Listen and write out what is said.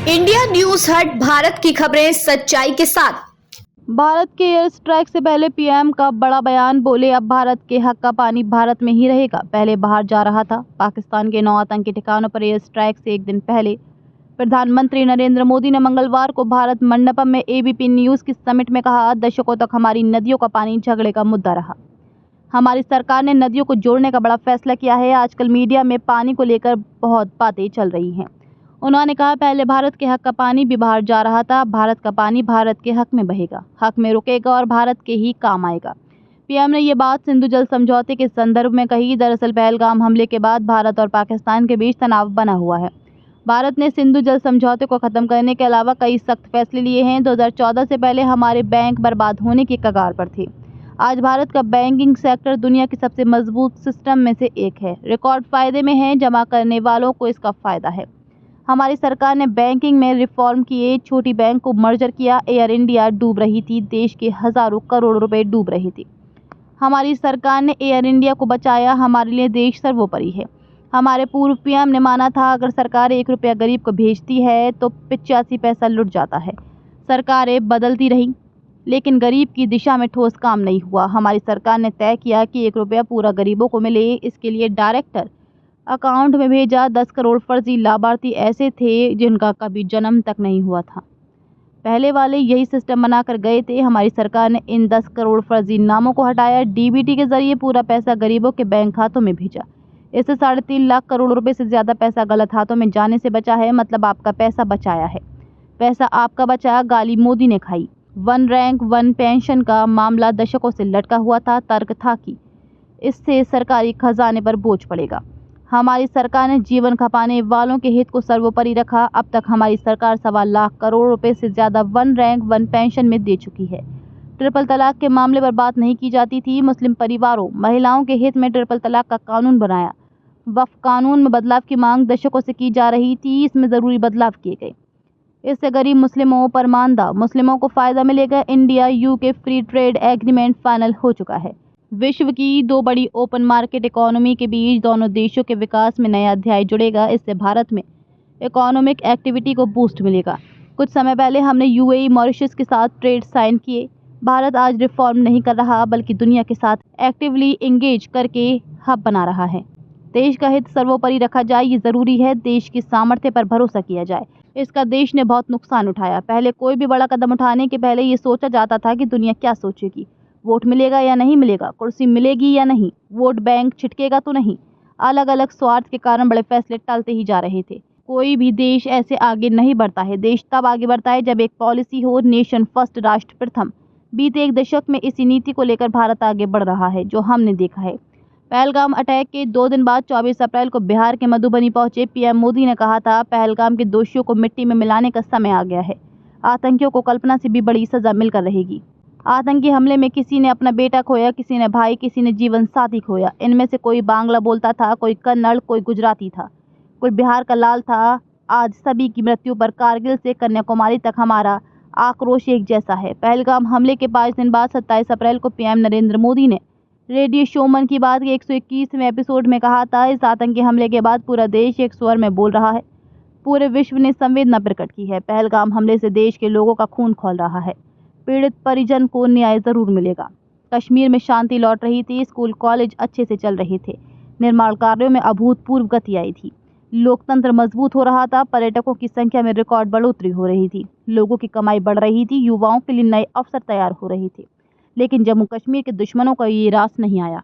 India news हट भारत की खबरें सच्चाई के साथ। भारत के एयर स्ट्राइक से पहले पीएम का बड़ा बयान, बोले अब भारत के हक का पानी भारत में ही रहेगा। पहले बाहर जा रहा था। पाकिस्तान के 9 आतंकी ठिकानों पर एयर स्ट्राइक से एक दिन पहले प्रधानमंत्री नरेंद्र मोदी ने मंगलवार को भारत मंडपम में एबीपी न्यूज की समिट में कहा, दशकों तक हमारी नदियों का पानी झगड़े का मुद्दा रहा। हमारी सरकार ने नदियों को जोड़ने का बड़ा फैसला किया है। आजकल मीडिया में पानी को लेकर बहुत बातें चल रही हैं। उन्होंने कहा, पहले भारत के हक का पानी भी बाहर जा रहा था, भारत का पानी भारत के हक में बहेगा, हक में रुकेगा और भारत के ही काम आएगा। पीएम ने ये बात सिंधु जल समझौते के संदर्भ में कही। दरअसल पहलगाम हमले के बाद भारत और पाकिस्तान के बीच तनाव बना हुआ है। भारत ने सिंधु जल समझौते को खत्म करने के अलावा कई सख्त फैसले लिए हैं। 2014 से पहले हमारे बैंक बर्बाद होने की कगार पर थे। आज भारत का बैंकिंग सेक्टर दुनिया के सबसे मजबूत सिस्टम में से एक है। रिकॉर्ड फायदे में है, जमा करने वालों को इसका फायदा है। हमारी सरकार ने बैंकिंग में रिफॉर्म किए, छोटी बैंक को मर्जर किया। एयर इंडिया डूब रही थी, देश के हजारों करोड़ रुपए डूब रहे थे। हमारी सरकार ने एयर इंडिया को बचाया। हमारे लिए देश सर्वोपरि है। हमारे पूर्व पीएम ने माना था, अगर सरकार 1 रुपया गरीब को भेजती है तो 85 पैसा लुट जाता है। सरकारें बदलती रहीं, लेकिन गरीब की दिशा में ठोस काम नहीं हुआ। हमारी सरकार ने तय किया कि 1 रुपया पूरा गरीबों को मिले। इसके लिए डायरेक्टर अकाउंट में भेजा। 10 करोड़ फर्जी लाभार्थी ऐसे थे जिनका कभी जन्म तक नहीं हुआ था। पहले वाले यही सिस्टम बनाकर गए थे। हमारी सरकार ने इन 10 करोड़ फर्जी नामों को हटाया। डीबीटी के जरिए पूरा पैसा गरीबों के बैंक खातों में भेजा। इससे 3.5 लाख करोड़ रुपए से ज्यादा पैसा गलत हाथों में जाने से बचा है। मतलब आपका पैसा बचाया है। पैसा आपका बचाया, गाली मोदी ने खाई। 1 रैंक 1 पेंशन का मामला दशकों से लटका हुआ था। तर्क था कि इससे सरकारी खजाने पर बोझ पड़ेगा। हमारी सरकार ने जीवन खपाने वालों के हित को सर्वोपरि रखा। अब तक हमारी सरकार 1.25 लाख करोड़ रुपए से ज्यादा 1 रैंक 1 पेंशन में दे चुकी है। ट्रिपल तलाक के मामले पर बात नहीं की जाती थी। मुस्लिम परिवारों, महिलाओं के हित में ट्रिपल तलाक का कानून बनाया। वक्फ कानून में बदलाव की मांग दशकों से की जा रही थी। इसमें जरूरी बदलाव किए गए। इससे गरीब मुस्लिमों, परमानदा मुस्लिमों को फायदा मिलेगा। India UK free trade agreement final हो चुका है। विश्व की 2 बड़ी ओपन मार्केट इकोनॉमी के बीच दोनों देशों के विकास में नया अध्याय जुड़ेगा। इससे भारत में इकोनॉमिक एक्टिविटी को बूस्ट मिलेगा। कुछ समय पहले हमने यूएई, मॉरिशस के साथ ट्रेड साइन किए। भारत आज रिफॉर्म नहीं कर रहा, बल्कि दुनिया के साथ एक्टिवली एंगेज करके हब बना रहा है। देश का हित सर्वोपरि रखा जाए, ये जरूरी है। देश की सामर्थ्य पर भरोसा किया जाए। इसका देश ने बहुत नुकसान उठाया। पहले कोई भी बड़ा कदम उठाने के पहले ये सोचा जाता था कि दुनिया क्या सोचेगी, वोट मिलेगा या नहीं मिलेगा, कुर्सी मिलेगी या नहीं, वोट बैंक छिटकेगा तो नहीं। अलग अलग स्वार्थ के कारण बड़े फैसले टलते ही जा रहे थे। कोई भी देश ऐसे आगे नहीं बढ़ता है। देश तब आगे बढ़ता है जब एक पॉलिसी हो, नेशन फर्स्ट, राष्ट्र प्रथम। बीते 1 दशक में इसी नीति को लेकर भारत आगे बढ़ रहा है, जो हमने देखा है। पहलगाम अटैक के 2 दिन बाद 24 अप्रैल को बिहार के मधुबनी पहुंचे पीएम मोदी ने कहा था, पहलगाम के दोषियों को मिट्टी में मिलाने का समय आ गया है। आतंकियों को कल्पना से भी बड़ी सजा मिलकर रहेगी। आतंकी हमले में किसी ने अपना बेटा खोया, किसी ने भाई, किसी ने जीवन साथी खोया। इनमें से कोई बांग्ला बोलता था, कोई कन्नड़, कोई गुजराती था, कोई बिहार का लाल था। आज सभी की मृत्यु पर कारगिल से कन्याकुमारी तक हमारा आक्रोश एक जैसा है। पहलगाम हमले के 5 दिन बाद 27 अप्रैल को पीएम नरेंद्र मोदी ने रेडियो शो मन की बात के 121वें एपिसोड में कहा था, इस आतंकी हमले के बाद पूरा देश एक स्वर में बोल रहा है। पूरे विश्व ने संवेदना प्रकट की है। पहलगाम हमले से देश के लोगों का खून खौल रहा है। पीड़ित परिजन को न्याय जरूर मिलेगा। कश्मीर में शांति लौट रही थी। स्कूल कॉलेज अच्छे से चल रहे थे। निर्माण कार्यों में अभूतपूर्व गति आई थी। लोकतंत्र मजबूत हो रहा था। पर्यटकों की संख्या में रिकॉर्ड बढ़ोतरी हो रही थी। लोगों की कमाई बढ़ रही थी। युवाओं के लिए नए अवसर तैयार हो रहे थे। लेकिन जम्मू कश्मीर के दुश्मनों का ये रास नहीं आया।